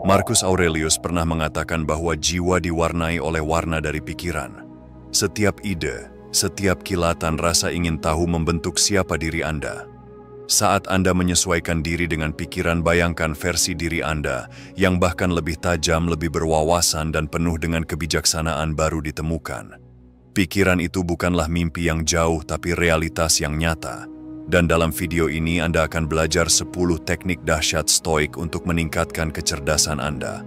Marcus Aurelius pernah mengatakan bahwa jiwa diwarnai oleh warna dari pikiran. Setiap ide, setiap kilatan rasa ingin tahu membentuk siapa diri Anda. Saat Anda menyesuaikan diri dengan pikiran, bayangkan versi diri Anda yang bahkan lebih tajam, lebih berwawasan, dan penuh dengan kebijaksanaan baru ditemukan. Pikiran itu bukanlah mimpi yang jauh, tapi realitas yang nyata. Dan dalam video ini Anda akan belajar 10 teknik dahsyat stoik untuk meningkatkan kecerdasan Anda.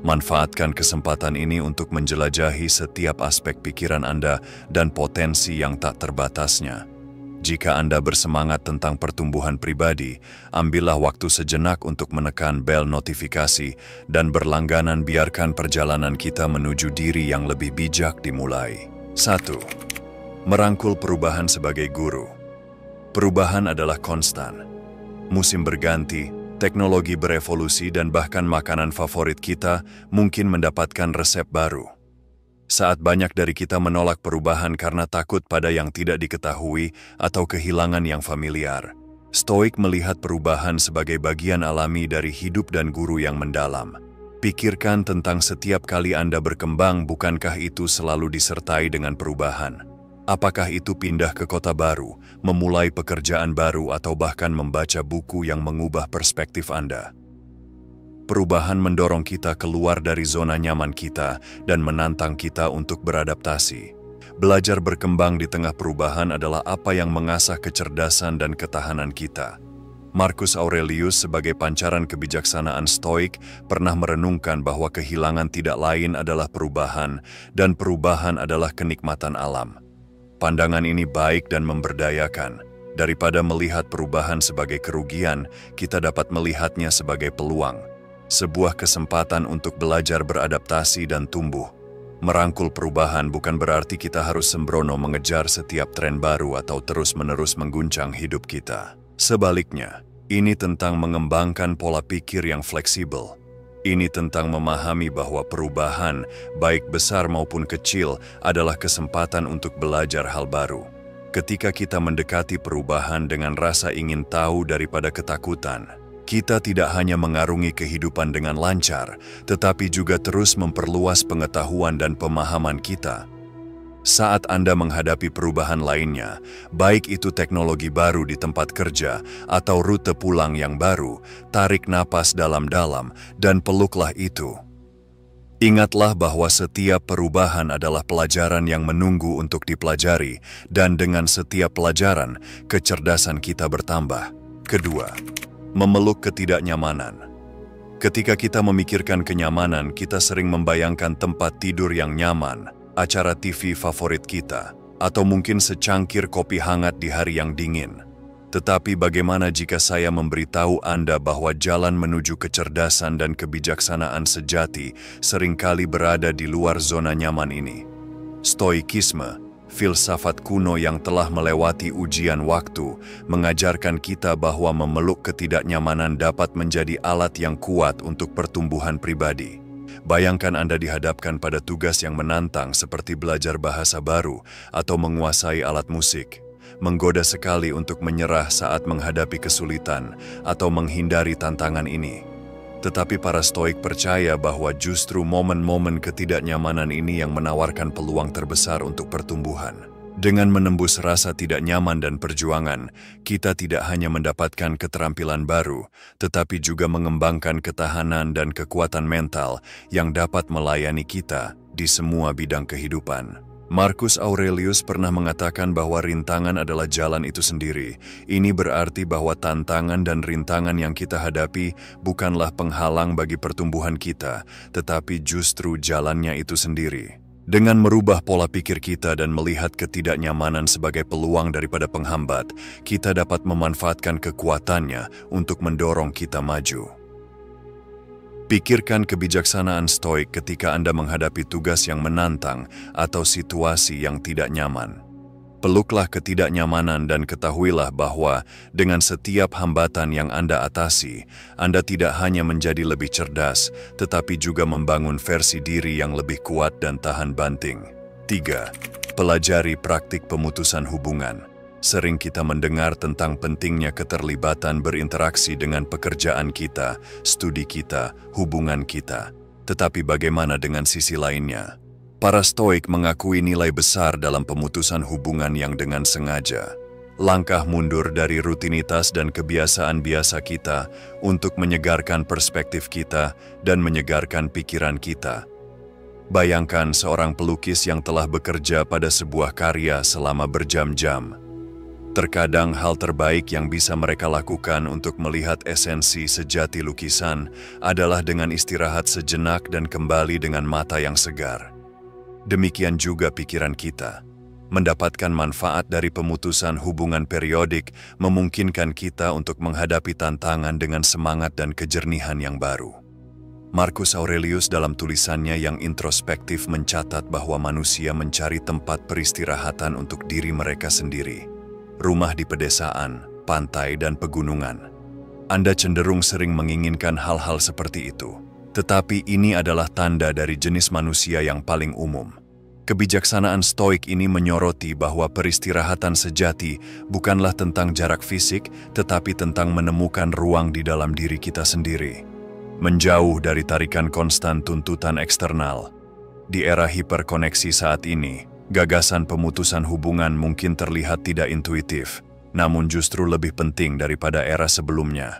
Manfaatkan kesempatan ini untuk menjelajahi setiap aspek pikiran Anda dan potensi yang tak terbatasnya. Jika Anda bersemangat tentang pertumbuhan pribadi, ambillah waktu sejenak untuk menekan bel notifikasi dan berlangganan. Biarkan perjalanan kita menuju diri yang lebih bijak dimulai. 1. Merangkul perubahan sebagai guru. Perubahan adalah konstan. Musim berganti, teknologi berevolusi, dan bahkan makanan favorit kita mungkin mendapatkan resep baru. Saat banyak dari kita menolak perubahan karena takut pada yang tidak diketahui atau kehilangan yang familiar, Stoik melihat perubahan sebagai bagian alami dari hidup dan guru yang mendalam. Pikirkan tentang setiap kali Anda berkembang, bukankah itu selalu disertai dengan perubahan? Apakah itu pindah ke kota baru, memulai pekerjaan baru, atau bahkan membaca buku yang mengubah perspektif Anda? Perubahan mendorong kita keluar dari zona nyaman kita dan menantang kita untuk beradaptasi. Belajar berkembang di tengah perubahan adalah apa yang mengasah kecerdasan dan ketahanan kita. Marcus Aurelius sebagai pancaran kebijaksanaan Stoik pernah merenungkan bahwa kehilangan tidak lain adalah perubahan, dan perubahan adalah kenikmatan alam. Pandangan ini baik dan memberdayakan. Daripada melihat perubahan sebagai kerugian, kita dapat melihatnya sebagai peluang. Sebuah kesempatan untuk belajar beradaptasi dan tumbuh. Merangkul perubahan bukan berarti kita harus sembrono mengejar setiap tren baru atau terus-menerus mengguncang hidup kita. Sebaliknya, ini tentang mengembangkan pola pikir yang fleksibel. Ini tentang memahami bahwa perubahan, baik besar maupun kecil, adalah kesempatan untuk belajar hal baru. Ketika kita mendekati perubahan dengan rasa ingin tahu daripada ketakutan, kita tidak hanya mengarungi kehidupan dengan lancar, tetapi juga terus memperluas pengetahuan dan pemahaman kita. Saat Anda menghadapi perubahan lainnya, baik itu teknologi baru di tempat kerja atau rute pulang yang baru, tarik napas dalam-dalam dan peluklah itu. Ingatlah bahwa setiap perubahan adalah pelajaran yang menunggu untuk dipelajari, dan dengan setiap pelajaran, kecerdasan kita bertambah. Kedua, memeluk ketidaknyamanan. Ketika kita memikirkan kenyamanan, kita sering membayangkan tempat tidur yang nyaman, acara TV favorit kita, atau mungkin secangkir kopi hangat di hari yang dingin. Tetapi bagaimana jika saya memberitahu Anda bahwa jalan menuju kecerdasan dan kebijaksanaan sejati seringkali berada di luar zona nyaman ini? Stoikisme, filsafat kuno yang telah melewati ujian waktu, mengajarkan kita bahwa memeluk ketidaknyamanan dapat menjadi alat yang kuat untuk pertumbuhan pribadi. Bayangkan Anda dihadapkan pada tugas yang menantang seperti belajar bahasa baru atau menguasai alat musik. Menggoda sekali untuk menyerah saat menghadapi kesulitan atau menghindari tantangan ini. Tetapi para Stoik percaya bahwa justru momen-momen ketidaknyamanan ini yang menawarkan peluang terbesar untuk pertumbuhan. Dengan menembus rasa tidak nyaman dan perjuangan, kita tidak hanya mendapatkan keterampilan baru, tetapi juga mengembangkan ketahanan dan kekuatan mental yang dapat melayani kita di semua bidang kehidupan. Marcus Aurelius pernah mengatakan bahwa rintangan adalah jalan itu sendiri. Ini berarti bahwa tantangan dan rintangan yang kita hadapi bukanlah penghalang bagi pertumbuhan kita, tetapi justru jalannya itu sendiri. Dengan merubah pola pikir kita dan melihat ketidaknyamanan sebagai peluang daripada penghambat, kita dapat memanfaatkan kekuatannya untuk mendorong kita maju. Pikirkan kebijaksanaan Stoik ketika Anda menghadapi tugas yang menantang atau situasi yang tidak nyaman. Peluklah ketidaknyamanan dan ketahuilah bahwa dengan setiap hambatan yang Anda atasi, Anda tidak hanya menjadi lebih cerdas, tetapi juga membangun versi diri yang lebih kuat dan tahan banting. 3. Pelajari praktik pemutusan hubungan. Sering kita mendengar tentang pentingnya keterlibatan berinteraksi dengan pekerjaan kita, studi kita, hubungan kita. Tetapi bagaimana dengan sisi lainnya? Para Stoik mengakui nilai besar dalam pemutusan hubungan yang dengan sengaja. Langkah mundur dari rutinitas dan kebiasaan biasa kita untuk menyegarkan perspektif kita dan menyegarkan pikiran kita. Bayangkan seorang pelukis yang telah bekerja pada sebuah karya selama berjam-jam. Terkadang hal terbaik yang bisa mereka lakukan untuk melihat esensi sejati lukisan adalah dengan istirahat sejenak dan kembali dengan mata yang segar. Demikian juga pikiran kita. Mendapatkan manfaat dari pemutusan hubungan periodik memungkinkan kita untuk menghadapi tantangan dengan semangat dan kejernihan yang baru. Marcus Aurelius dalam tulisannya yang introspektif mencatat bahwa manusia mencari tempat peristirahatan untuk diri mereka sendiri. Rumah di pedesaan, pantai, dan pegunungan. Anda cenderung sering menginginkan hal-hal seperti itu. Tetapi ini adalah tanda dari jenis manusia yang paling umum. Kebijaksanaan Stoik ini menyoroti bahwa peristirahatan sejati bukanlah tentang jarak fisik, tetapi tentang menemukan ruang di dalam diri kita sendiri. Menjauh dari tarikan konstan tuntutan eksternal. Di era hiperkoneksi saat ini, gagasan pemutusan hubungan mungkin terlihat tidak intuitif, namun justru lebih penting daripada era sebelumnya.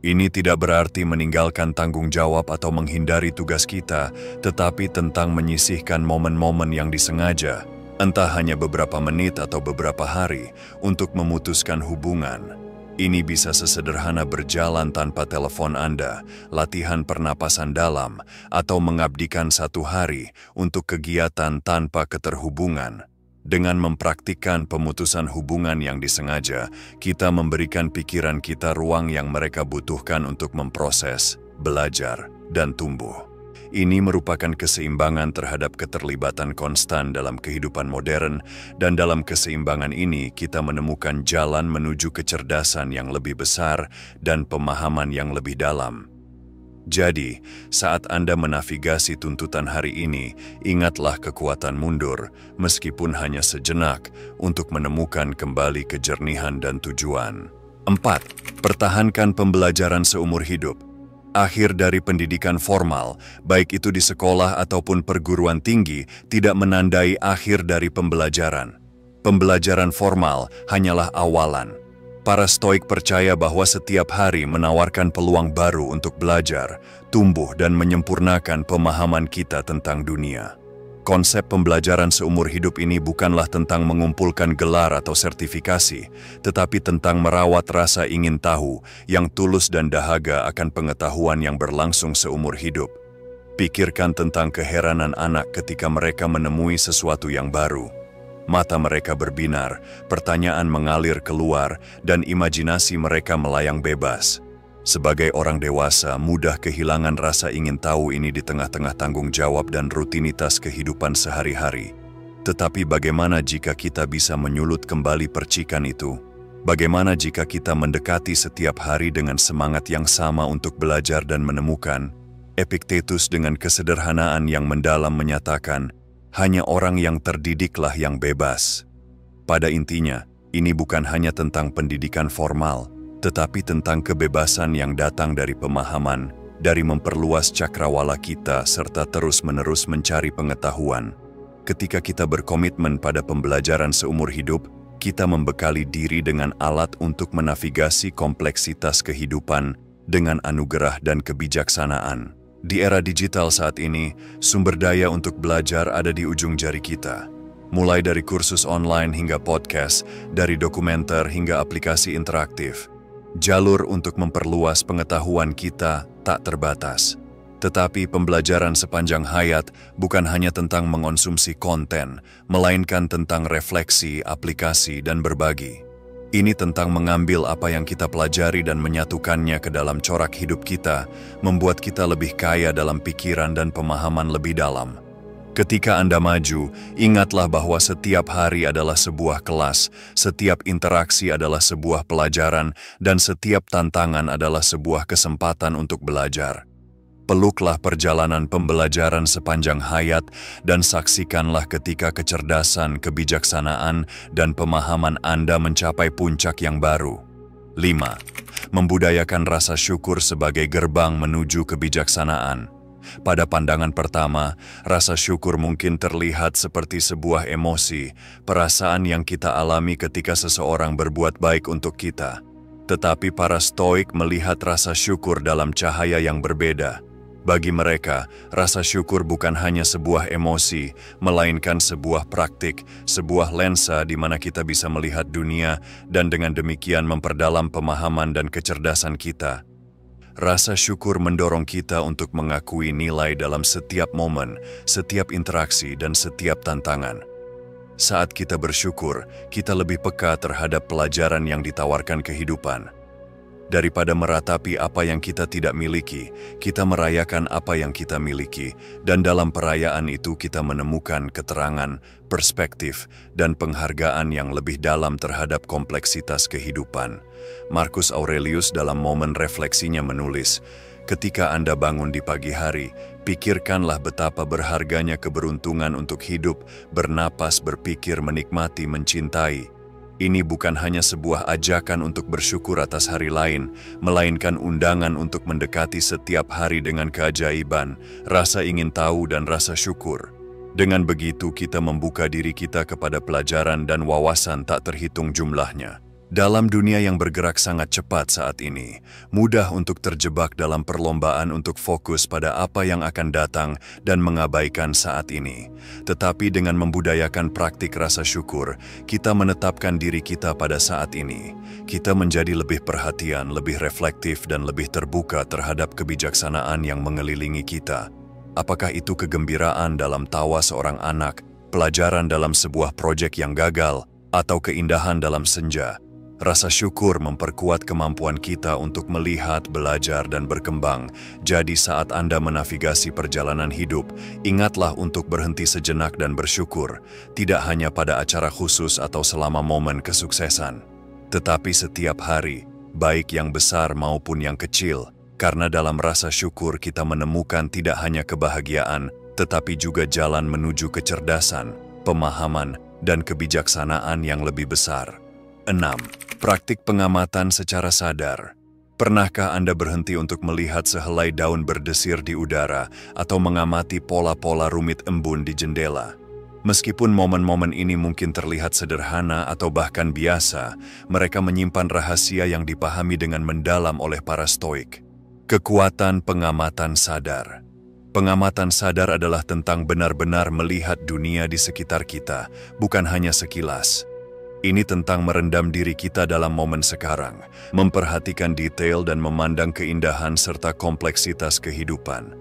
Ini tidak berarti meninggalkan tanggung jawab atau menghindari tugas kita, tetapi tentang menyisihkan momen-momen yang disengaja, entah hanya beberapa menit atau beberapa hari, untuk memutuskan hubungan. Ini bisa sesederhana berjalan tanpa telepon Anda, latihan pernapasan dalam, atau mengabdikan satu hari untuk kegiatan tanpa keterhubungan. Dengan mempraktikkan pemutusan hubungan yang disengaja, kita memberikan pikiran kita ruang yang mereka butuhkan untuk memproses, belajar, dan tumbuh. Ini merupakan keseimbangan terhadap keterlibatan konstan dalam kehidupan modern, dan dalam keseimbangan ini kita menemukan jalan menuju kecerdasan yang lebih besar dan pemahaman yang lebih dalam. Jadi, saat Anda menavigasi tuntutan hari ini, ingatlah kekuatan mundur, meskipun hanya sejenak, untuk menemukan kembali kejernihan dan tujuan. 4. Pertahankan pembelajaran seumur hidup. Akhir dari pendidikan formal, baik itu di sekolah ataupun perguruan tinggi, tidak menandai akhir dari pembelajaran. Pembelajaran formal hanyalah awalan. Para Stoik percaya bahwa setiap hari menawarkan peluang baru untuk belajar, tumbuh, dan menyempurnakan pemahaman kita tentang dunia. Konsep pembelajaran seumur hidup ini bukanlah tentang mengumpulkan gelar atau sertifikasi, tetapi tentang merawat rasa ingin tahu yang tulus dan dahaga akan pengetahuan yang berlangsung seumur hidup. Pikirkan tentang keheranan anak ketika mereka menemui sesuatu yang baru. Mata mereka berbinar, pertanyaan mengalir keluar, dan imajinasi mereka melayang bebas. Sebagai orang dewasa, mudah kehilangan rasa ingin tahu ini di tengah-tengah tanggung jawab dan rutinitas kehidupan sehari-hari. Tetapi bagaimana jika kita bisa menyulut kembali percikan itu? Bagaimana jika kita mendekati setiap hari dengan semangat yang sama untuk belajar dan menemukan? Epictetus dengan kesederhanaan yang mendalam menyatakan, hanya orang yang terdidiklah yang bebas. Pada intinya, ini bukan hanya tentang pendidikan formal, tetapi tentang kebebasan yang datang dari pemahaman, dari memperluas cakrawala kita serta terus-menerus mencari pengetahuan. Ketika kita berkomitmen pada pembelajaran seumur hidup, kita membekali diri dengan alat untuk menavigasi kompleksitas kehidupan dengan anugerah dan kebijaksanaan. Di era digital saat ini, sumber daya untuk belajar ada di ujung jari kita. Mulai dari kursus online hingga podcast, dari dokumenter hingga aplikasi interaktif. Jalur untuk memperluas pengetahuan kita tak terbatas. Tetapi pembelajaran sepanjang hayat bukan hanya tentang mengonsumsi konten, melainkan tentang refleksi, aplikasi, dan berbagi. Ini tentang mengambil apa yang kita pelajari dan menyatukannya ke dalam corak hidup kita, membuat kita lebih kaya dalam pikiran dan pemahaman lebih dalam. Ketika Anda maju, ingatlah bahwa setiap hari adalah sebuah kelas, setiap interaksi adalah sebuah pelajaran, dan setiap tantangan adalah sebuah kesempatan untuk belajar. Peluklah perjalanan pembelajaran sepanjang hayat dan saksikanlah ketika kecerdasan, kebijaksanaan, dan pemahaman Anda mencapai puncak yang baru. 5. Membudayakan rasa syukur sebagai gerbang menuju kebijaksanaan. Pada pandangan pertama, rasa syukur mungkin terlihat seperti sebuah emosi, perasaan yang kita alami ketika seseorang berbuat baik untuk kita. Tetapi para Stoik melihat rasa syukur dalam cahaya yang berbeda. Bagi mereka, rasa syukur bukan hanya sebuah emosi, melainkan sebuah praktik, sebuah lensa di mana kita bisa melihat dunia dan dengan demikian memperdalam pemahaman dan kecerdasan kita. Rasa syukur mendorong kita untuk mengakui nilai dalam setiap momen, setiap interaksi, dan setiap tantangan. Saat kita bersyukur, kita lebih peka terhadap pelajaran yang ditawarkan kehidupan. Daripada meratapi apa yang kita tidak miliki, kita merayakan apa yang kita miliki, dan dalam perayaan itu kita menemukan keterangan, perspektif, dan penghargaan yang lebih dalam terhadap kompleksitas kehidupan. Marcus Aurelius dalam momen refleksinya menulis, "Ketika Anda bangun di pagi hari, pikirkanlah betapa berharganya keberuntungan untuk hidup, bernapas, berpikir, menikmati, mencintai. Ini bukan hanya sebuah ajakan untuk bersyukur atas hari lain, melainkan undangan untuk mendekati setiap hari dengan keajaiban, rasa ingin tahu dan rasa syukur. Dengan begitu kita membuka diri kita kepada pelajaran dan wawasan tak terhitung jumlahnya." Dalam dunia yang bergerak sangat cepat saat ini, mudah untuk terjebak dalam perlombaan untuk fokus pada apa yang akan datang dan mengabaikan saat ini. Tetapi dengan membudayakan praktik rasa syukur, kita menetapkan diri kita pada saat ini. Kita menjadi lebih perhatian, lebih reflektif, dan lebih terbuka terhadap kebijaksanaan yang mengelilingi kita. Apakah itu kegembiraan dalam tawa seorang anak, pelajaran dalam sebuah proyek yang gagal, atau keindahan dalam senja? Rasa syukur memperkuat kemampuan kita untuk melihat, belajar, dan berkembang. Jadi saat Anda menavigasi perjalanan hidup, ingatlah untuk berhenti sejenak dan bersyukur, tidak hanya pada acara khusus atau selama momen kesuksesan, tetapi setiap hari, baik yang besar maupun yang kecil, karena dalam rasa syukur kita menemukan tidak hanya kebahagiaan, tetapi juga jalan menuju kecerdasan, pemahaman, dan kebijaksanaan yang lebih besar. 6. Praktik pengamatan secara sadar. Pernahkah Anda berhenti untuk melihat sehelai daun berdesir di udara atau mengamati pola-pola rumit embun di jendela? Meskipun momen-momen ini mungkin terlihat sederhana atau bahkan biasa, mereka menyimpan rahasia yang dipahami dengan mendalam oleh para Stoik. Kekuatan pengamatan sadar. Pengamatan sadar adalah tentang benar-benar melihat dunia di sekitar kita, bukan hanya sekilas. Ini tentang merendam diri kita dalam momen sekarang, memperhatikan detail dan memandang keindahan serta kompleksitas kehidupan.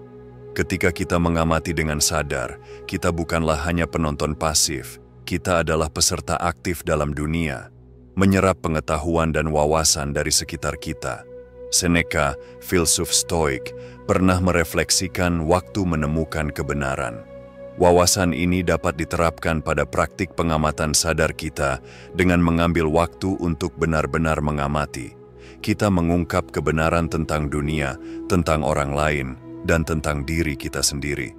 Ketika kita mengamati dengan sadar, kita bukanlah hanya penonton pasif, kita adalah peserta aktif dalam dunia, menyerap pengetahuan dan wawasan dari sekitar kita. Seneca, filsuf Stoik, pernah merefleksikan waktu menemukan kebenaran. Wawasan ini dapat diterapkan pada praktik pengamatan sadar kita dengan mengambil waktu untuk benar-benar mengamati. Kita mengungkap kebenaran tentang dunia, tentang orang lain, dan tentang diri kita sendiri.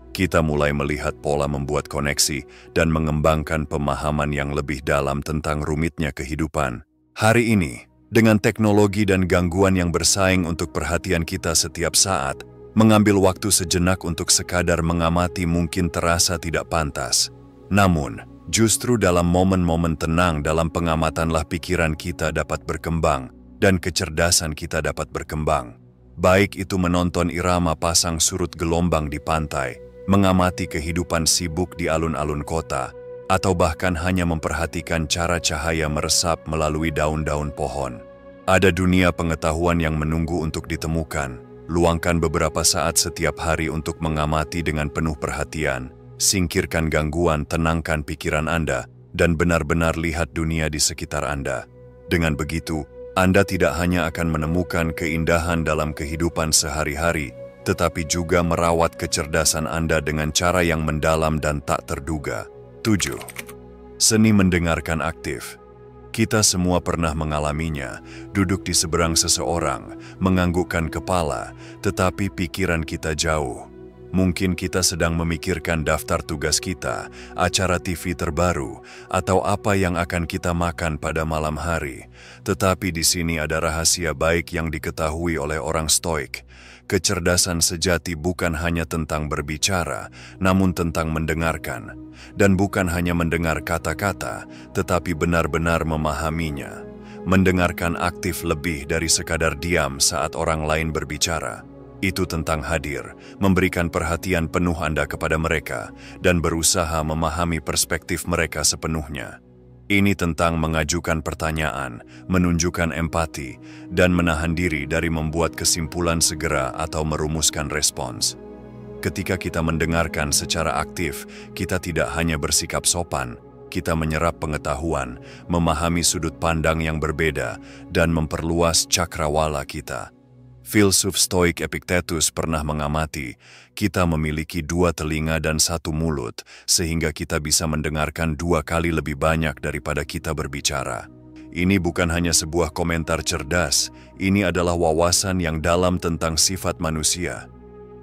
Kita mulai melihat pola membuat koneksi dan mengembangkan pemahaman yang lebih dalam tentang rumitnya kehidupan. Hari ini, dengan teknologi dan gangguan yang bersaing untuk perhatian kita setiap saat, mengambil waktu sejenak untuk sekadar mengamati mungkin terasa tidak pantas. Namun, justru dalam momen-momen tenang dalam pengamatanlah pikiran kita dapat berkembang dan kecerdasan kita dapat berkembang. Baik itu menonton irama pasang surut gelombang di pantai, mengamati kehidupan sibuk di alun-alun kota, atau bahkan hanya memperhatikan cara cahaya meresap melalui daun-daun pohon. Ada dunia pengetahuan yang menunggu untuk ditemukan. Luangkan beberapa saat setiap hari untuk mengamati dengan penuh perhatian, singkirkan gangguan, tenangkan pikiran Anda, dan benar-benar lihat dunia di sekitar Anda. Dengan begitu, Anda tidak hanya akan menemukan keindahan dalam kehidupan sehari-hari, tetapi juga merawat kecerdasan Anda dengan cara yang mendalam dan tak terduga. 7. Seni mendengarkan aktif. Kita semua pernah mengalaminya, duduk di seberang seseorang, menganggukkan kepala, tetapi pikiran kita jauh. Mungkin kita sedang memikirkan daftar tugas kita, acara TV terbaru, atau apa yang akan kita makan pada malam hari. Tetapi di sini ada rahasia baik yang diketahui oleh orang Stoik. Kecerdasan sejati bukan hanya tentang berbicara, namun tentang mendengarkan. Dan bukan hanya mendengar kata-kata, tetapi benar-benar memahaminya. Mendengarkan aktif lebih dari sekadar diam saat orang lain berbicara. Itu tentang hadir, memberikan perhatian penuh Anda kepada mereka, dan berusaha memahami perspektif mereka sepenuhnya. Ini tentang mengajukan pertanyaan, menunjukkan empati, dan menahan diri dari membuat kesimpulan segera atau merumuskan respons. Ketika kita mendengarkan secara aktif, kita tidak hanya bersikap sopan, kita menyerap pengetahuan, memahami sudut pandang yang berbeda, dan memperluas cakrawala kita. Filsuf Stoik Epictetus pernah mengamati, kita memiliki 2 telinga dan 1 mulut, sehingga kita bisa mendengarkan 2 kali lebih banyak daripada kita berbicara. Ini bukan hanya sebuah komentar cerdas, ini adalah wawasan yang dalam tentang sifat manusia.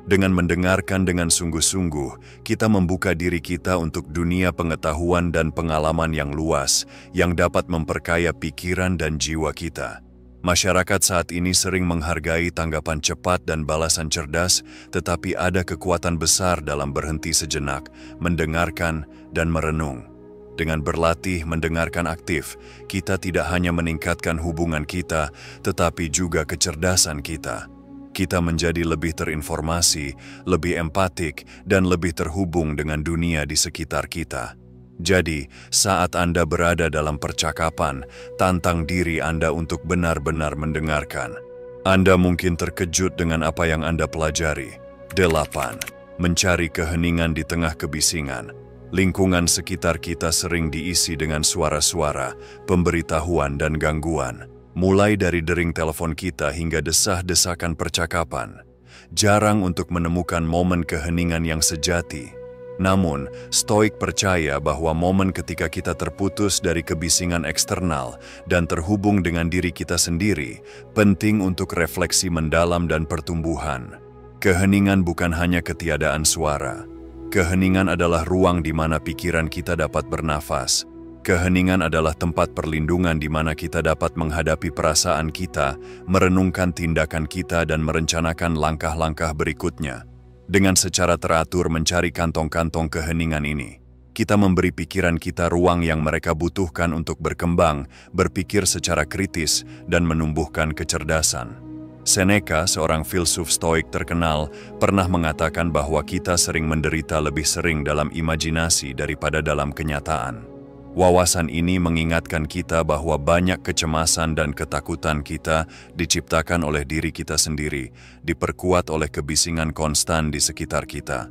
Dengan mendengarkan dengan sungguh-sungguh, kita membuka diri kita untuk dunia pengetahuan dan pengalaman yang luas, yang dapat memperkaya pikiran dan jiwa kita. Masyarakat saat ini sering menghargai tanggapan cepat dan balasan cerdas, tetapi ada kekuatan besar dalam berhenti sejenak, mendengarkan, dan merenung. Dengan berlatih mendengarkan aktif, kita tidak hanya meningkatkan hubungan kita, tetapi juga kecerdasan kita. Kita menjadi lebih terinformasi, lebih empatik, dan lebih terhubung dengan dunia di sekitar kita. Jadi, saat Anda berada dalam percakapan, tantang diri Anda untuk benar-benar mendengarkan. Anda mungkin terkejut dengan apa yang Anda pelajari. 8. Mencari keheningan di tengah kebisingan. Lingkungan sekitar kita sering diisi dengan suara-suara, pemberitahuan, dan gangguan. Mulai dari dering telepon kita hingga desah-desakan percakapan. Jarang untuk menemukan momen keheningan yang sejati. Namun, Stoik percaya bahwa momen ketika kita terputus dari kebisingan eksternal dan terhubung dengan diri kita sendiri, penting untuk refleksi mendalam dan pertumbuhan. Keheningan bukan hanya ketiadaan suara. Keheningan adalah ruang di mana pikiran kita dapat bernafas. Keheningan adalah tempat perlindungan di mana kita dapat menghadapi perasaan kita, merenungkan tindakan kita, dan merencanakan langkah-langkah berikutnya. Dengan secara teratur mencari kantong-kantong keheningan ini, kita memberi pikiran kita ruang yang mereka butuhkan untuk berkembang, berpikir secara kritis, dan menumbuhkan kecerdasan. Seneca, seorang filsuf Stoik terkenal, pernah mengatakan bahwa kita sering menderita lebih sering dalam imajinasi daripada dalam kenyataan. Wawasan ini mengingatkan kita bahwa banyak kecemasan dan ketakutan kita diciptakan oleh diri kita sendiri, diperkuat oleh kebisingan konstan di sekitar kita.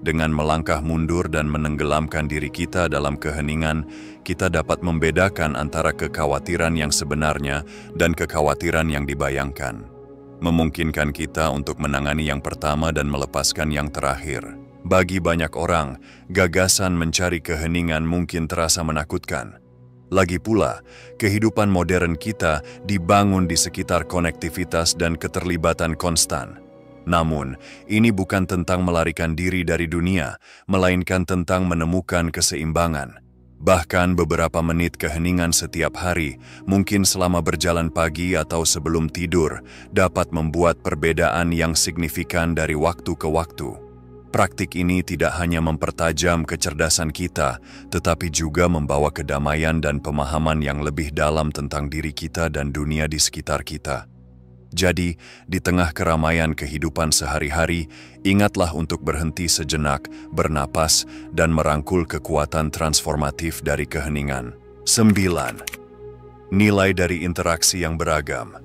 Dengan melangkah mundur dan menenggelamkan diri kita dalam keheningan, kita dapat membedakan antara kekhawatiran yang sebenarnya dan kekhawatiran yang dibayangkan. Memungkinkan kita untuk menangani yang pertama dan melepaskan yang terakhir. Bagi banyak orang, gagasan mencari keheningan mungkin terasa menakutkan. Lagi pula, kehidupan modern kita dibangun di sekitar konektivitas dan keterlibatan konstan. Namun, ini bukan tentang melarikan diri dari dunia, melainkan tentang menemukan keseimbangan. Bahkan beberapa menit keheningan setiap hari, mungkin selama berjalan pagi atau sebelum tidur, dapat membuat perbedaan yang signifikan dari waktu ke waktu. Praktik ini tidak hanya mempertajam kecerdasan kita, tetapi juga membawa kedamaian dan pemahaman yang lebih dalam tentang diri kita dan dunia di sekitar kita. Jadi, di tengah keramaian kehidupan sehari-hari, ingatlah untuk berhenti sejenak, bernapas, dan merangkul kekuatan transformatif dari keheningan. 9. Nilai dari interaksi yang beragam.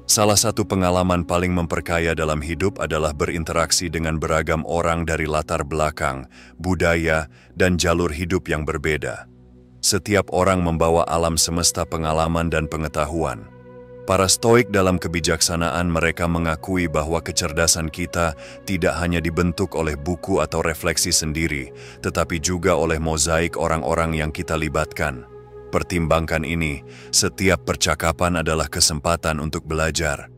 Salah satu pengalaman paling memperkaya dalam hidup adalah berinteraksi dengan beragam orang dari latar belakang, budaya, dan jalur hidup yang berbeda. Setiap orang membawa alam semesta pengalaman dan pengetahuan. Para Stoik dalam kebijaksanaan mereka mengakui bahwa kecerdasan kita tidak hanya dibentuk oleh buku atau refleksi sendiri, tetapi juga oleh mozaik orang-orang yang kita libatkan. Pertimbangkan ini, setiap percakapan adalah kesempatan untuk belajar.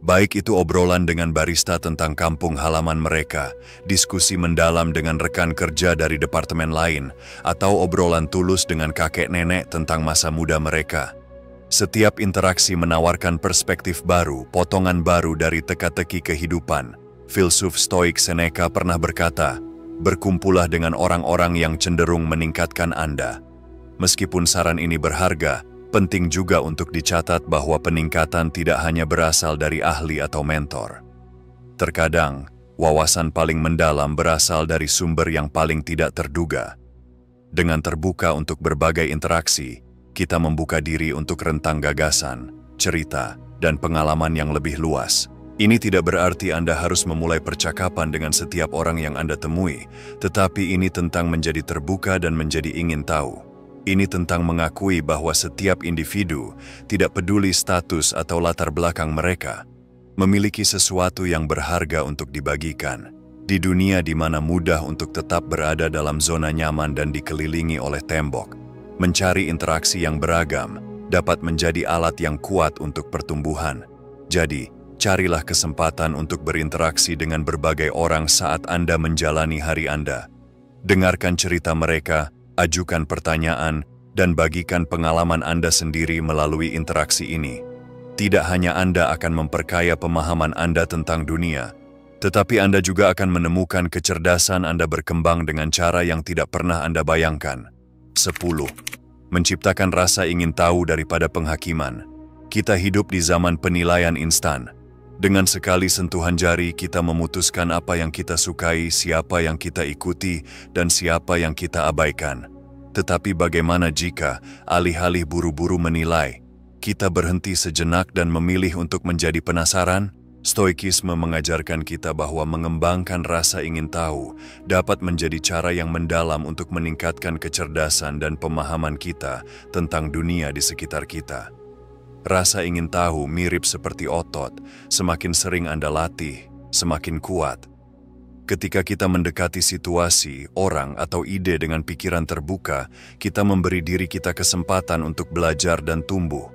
Baik itu obrolan dengan barista tentang kampung halaman mereka, diskusi mendalam dengan rekan kerja dari departemen lain, atau obrolan tulus dengan kakek nenek tentang masa muda mereka. Setiap interaksi menawarkan perspektif baru, potongan baru dari teka-teki kehidupan. Filsuf Stoik Seneca pernah berkata, "Berkumpullah dengan orang-orang yang cenderung meningkatkan Anda." Meskipun saran ini berharga, penting juga untuk dicatat bahwa peningkatan tidak hanya berasal dari ahli atau mentor. Terkadang, wawasan paling mendalam berasal dari sumber yang paling tidak terduga. Dengan terbuka untuk berbagai interaksi, kita membuka diri untuk rentang gagasan, cerita, dan pengalaman yang lebih luas. Ini tidak berarti Anda harus memulai percakapan dengan setiap orang yang Anda temui, tetapi ini tentang menjadi terbuka dan menjadi ingin tahu. Ini tentang mengakui bahwa setiap individu, tidak peduli status atau latar belakang mereka, memiliki sesuatu yang berharga untuk dibagikan. Di dunia di mana mudah untuk tetap berada dalam zona nyaman dan dikelilingi oleh tembok, mencari interaksi yang beragam dapat menjadi alat yang kuat untuk pertumbuhan. Jadi, carilah kesempatan untuk berinteraksi dengan berbagai orang saat Anda menjalani hari Anda. Dengarkan cerita mereka, ajukan pertanyaan, dan bagikan pengalaman Anda sendiri melalui interaksi ini. Tidak hanya Anda akan memperkaya pemahaman Anda tentang dunia, tetapi Anda juga akan menemukan kecerdasan Anda berkembang dengan cara yang tidak pernah Anda bayangkan. 10. Menciptakan rasa ingin tahu daripada penghakiman. Kita hidup di zaman penilaian instan. Dengan sekali sentuhan jari, kita memutuskan apa yang kita sukai, siapa yang kita ikuti, dan siapa yang kita abaikan. Tetapi bagaimana jika, alih-alih buru-buru menilai, kita berhenti sejenak dan memilih untuk menjadi penasaran? Stoikisme mengajarkan kita bahwa mengembangkan rasa ingin tahu dapat menjadi cara yang mendalam untuk meningkatkan kecerdasan dan pemahaman kita tentang dunia di sekitar kita. Rasa ingin tahu mirip seperti otot, semakin sering Anda latih, semakin kuat. Ketika kita mendekati situasi, orang, atau ide dengan pikiran terbuka, kita memberi diri kita kesempatan untuk belajar dan tumbuh.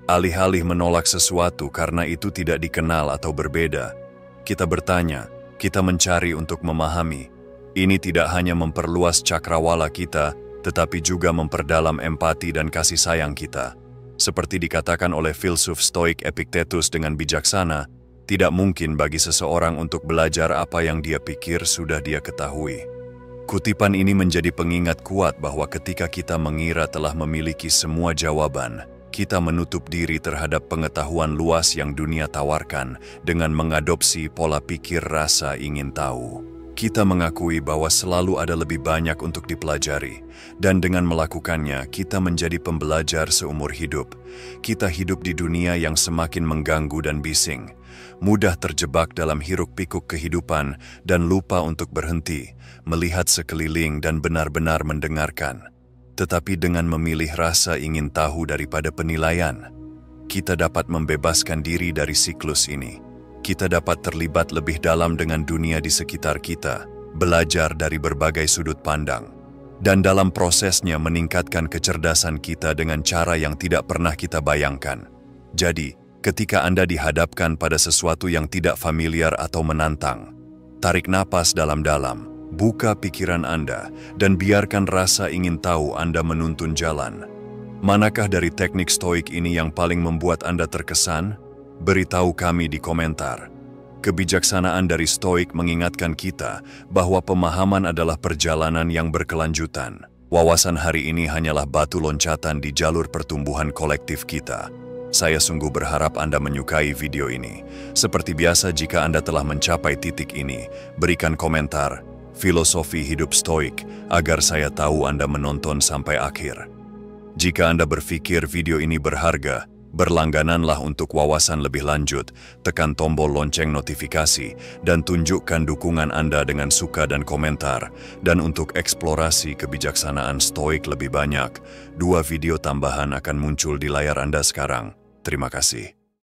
Alih-alih menolak sesuatu karena itu tidak dikenal atau berbeda, kita bertanya, kita mencari untuk memahami. Ini tidak hanya memperluas cakrawala kita, tetapi juga memperdalam empati dan kasih sayang kita. Seperti dikatakan oleh filsuf Stoik Epictetus dengan bijaksana, tidak mungkin bagi seseorang untuk belajar apa yang dia pikir sudah dia ketahui. Kutipan ini menjadi pengingat kuat bahwa ketika kita mengira telah memiliki semua jawaban, kita menutup diri terhadap pengetahuan luas yang dunia tawarkan dengan mengadopsi pola pikir rasa ingin tahu. Kita mengakui bahwa selalu ada lebih banyak untuk dipelajari, dan dengan melakukannya, kita menjadi pembelajar seumur hidup. Kita hidup di dunia yang semakin mengganggu dan bising, mudah terjebak dalam hiruk-pikuk kehidupan dan lupa untuk berhenti, melihat sekeliling dan benar-benar mendengarkan. Tetapi dengan memilih rasa ingin tahu daripada penilaian, kita dapat membebaskan diri dari siklus ini. Kita dapat terlibat lebih dalam dengan dunia di sekitar kita, belajar dari berbagai sudut pandang, dan dalam prosesnya meningkatkan kecerdasan kita dengan cara yang tidak pernah kita bayangkan. Jadi, ketika Anda dihadapkan pada sesuatu yang tidak familiar atau menantang, tarik napas dalam-dalam, buka pikiran Anda, dan biarkan rasa ingin tahu Anda menuntun jalan. Manakah dari teknik stoik ini yang paling membuat Anda terkesan? Beritahu kami di komentar. Kebijaksanaan dari Stoik mengingatkan kita bahwa pemahaman adalah perjalanan yang berkelanjutan. Wawasan hari ini hanyalah batu loncatan di jalur pertumbuhan kolektif kita. Saya sungguh berharap Anda menyukai video ini. Seperti biasa, jika Anda telah mencapai titik ini, berikan komentar filosofi hidup Stoik agar saya tahu Anda menonton sampai akhir. Jika Anda berpikir video ini berharga, berlanggananlah untuk wawasan lebih lanjut, tekan tombol lonceng notifikasi, dan tunjukkan dukungan Anda dengan suka dan komentar. Dan untuk eksplorasi kebijaksanaan Stoik lebih banyak, 2 video tambahan akan muncul di layar Anda sekarang. Terima kasih.